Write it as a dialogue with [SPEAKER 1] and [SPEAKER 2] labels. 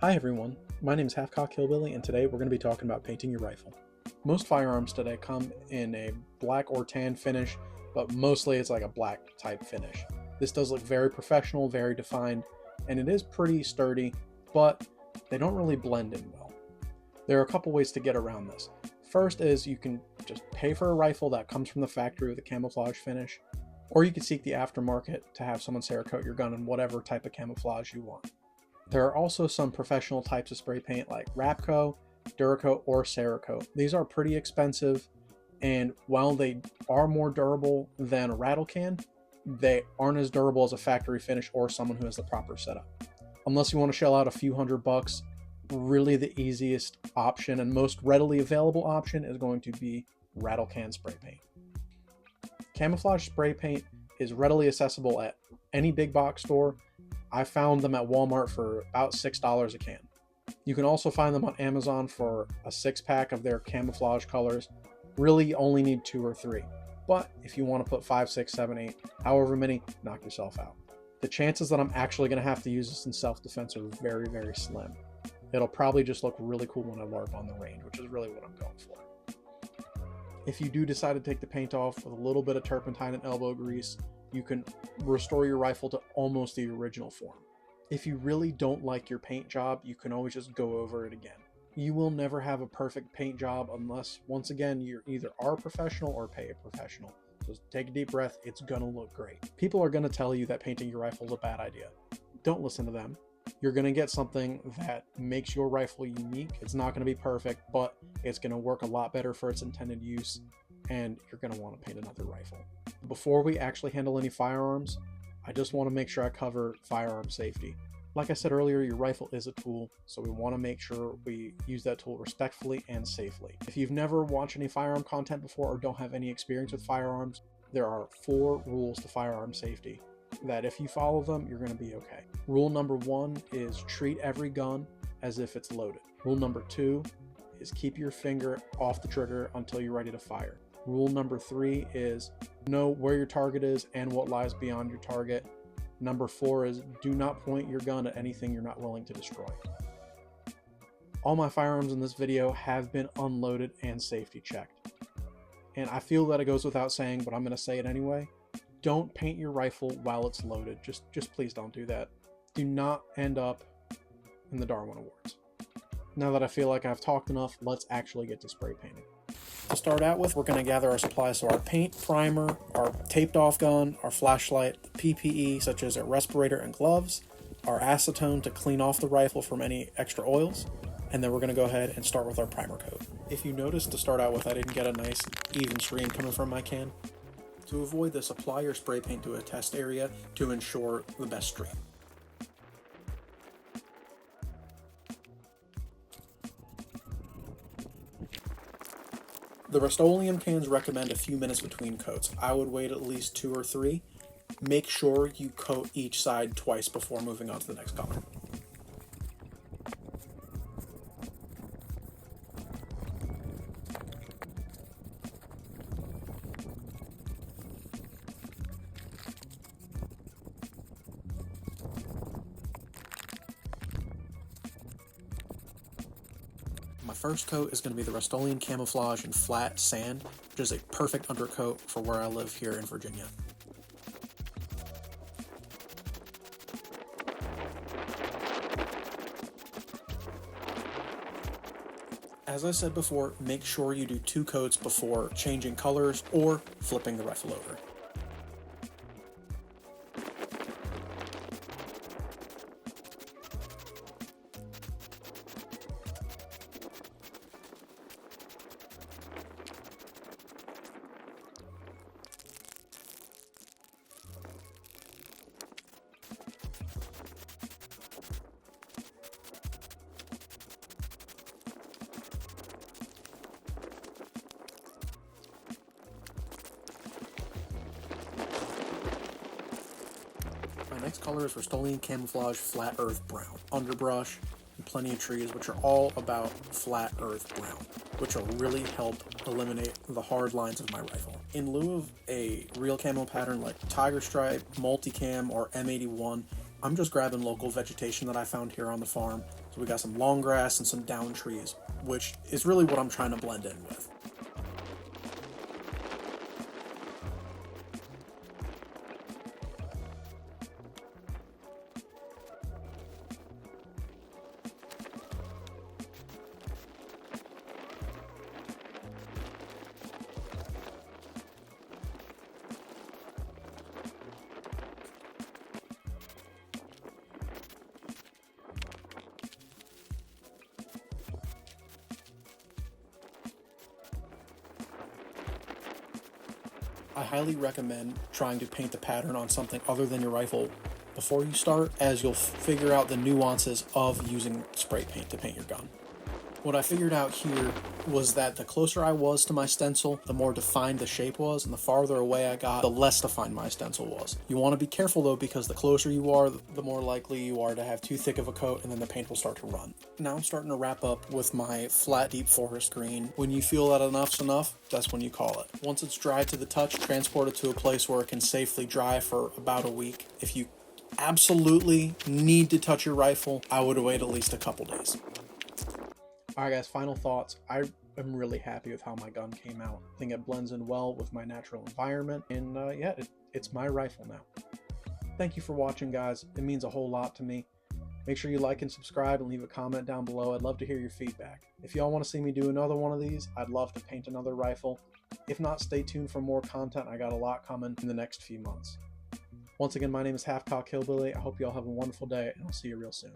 [SPEAKER 1] Hi everyone, my name is Halfcock Hillbilly and today we're going to be talking about painting your rifle. Most firearms today come in a black or tan finish, but mostly it's like a black type finish. This does look very professional, very defined, and it is pretty sturdy, but they don't really blend in well. There are a couple ways to get around this. First is you can just pay for a rifle that comes from the factory with a camouflage finish, or you can seek the aftermarket to have someone Cerakote your gun in whatever type of camouflage you want. There are also some professional types of spray paint like Rapco, Duracoat, or Cerakote. These are pretty expensive, and while they are more durable than a rattle can, they aren't as durable as a factory finish or someone who has the proper setup. Unless you want to shell out a few $100, really the easiest option and most readily available option is going to be rattle can spray paint. Camouflage spray paint is readily accessible at any big box store. I found them at Walmart for about $6 a can. You can also find them on Amazon for a 6-pack of their camouflage colors. Really, you only need 2 or 3. But if you want to put 5, 6, 7, 8, however many, knock yourself out. The chances that I'm actually going to have to use this in self-defense are very, very slim. It'll probably just look really cool when I LARP on the range, which is really what I'm going for. If you do decide to take the paint off with a little bit of turpentine and elbow grease, you can restore your rifle to almost the original form. If you really don't like your paint job, you can always just go over it again. You will never have a perfect paint job unless, once again, you either are a professional or pay a professional. So take a deep breath, it's gonna look great. People are gonna tell you that painting your rifle is a bad idea. Don't listen to them. You're gonna get something that makes your rifle unique. It's not gonna be perfect, but it's gonna work a lot better for its intended use, and you're gonna wanna paint another rifle. Before we actually handle any firearms, I just want to make sure I cover firearm safety. Like I said earlier, your rifle is a tool, so we want to make sure we use that tool respectfully and safely. If you've never watched any firearm content before or don't have any experience with firearms, there are 4 rules to firearm safety that if you follow them, you're going to be okay. Rule number 1 is treat every gun as if it's loaded. Rule number 2 is keep your finger off the trigger until you're ready to fire. Rule number 3 is know where your target is and what lies beyond your target. Number 4 is do not point your gun at anything you're not willing to destroy. All my firearms in this video have been unloaded and safety checked. And I feel that it goes without saying, but I'm going to say it anyway. Don't paint your rifle while it's loaded. Just please don't do that. Do not end up in the Darwin Awards. Now that I feel like I've talked enough, let's actually get to spray painting. To start out with, we're going to gather our supplies, so our paint, primer, our taped off gun, our flashlight, the PPE such as our respirator and gloves, our acetone to clean off the rifle from any extra oils, and then we're going to go ahead and start with our primer coat. If you notice, to start out with, I didn't get a nice even stream coming from my can. To avoid this, apply your spray paint to a test area to ensure the best stream. The Rust-Oleum cans recommend a few minutes between coats. I would wait at least 2 or 3. Make sure you coat each side twice before moving on to the next color. My first coat is going to be the Rust-Oleum Camouflage in Flat Sand, which is a perfect undercoat for where I live here in Virginia. As I said before, make sure you do 2 coats before changing colors or flipping the rifle over. My next color is Rust-Oleum Camouflage Flat Earth Brown. Underbrush and plenty of trees, which are all about flat earth brown, which will really help eliminate the hard lines of my rifle. In lieu of a real camo pattern like Tiger Stripe, Multicam, or M81, I'm just grabbing local vegetation that I found here on the farm. So we got some long grass and some down trees, which is really what I'm trying to blend in with. I highly recommend trying to paint the pattern on something other than your rifle before you start, as you'll figure out the nuances of using spray paint to paint your gun. What I figured out here was that the closer I was to my stencil, the more defined the shape was, and the farther away I got, the less defined my stencil was. You want to be careful though, because the closer you are, the more likely you are to have too thick of a coat, and then the paint will start to run. Now I'm starting to wrap up with my flat deep forest green. When you feel that enough's enough, that's when you call it. Once it's dry to the touch, transport it to a place where it can safely dry for about a week. If you absolutely need to touch your rifle, I would wait at least a couple days. Alright guys, final thoughts. I am really happy with how my gun came out. I think it blends in well with my natural environment, and yeah, it's my rifle now. Thank you for watching, guys. It means a whole lot to me. Make sure you like and subscribe and leave a comment down below. I'd love to hear your feedback. If y'all want to see me do another one of these, I'd love to paint another rifle. If not, stay tuned for more content. I got a lot coming in the next few months. Once again, my name is Half Cock Hillbilly. I hope y'all have a wonderful day, and I'll see you real soon.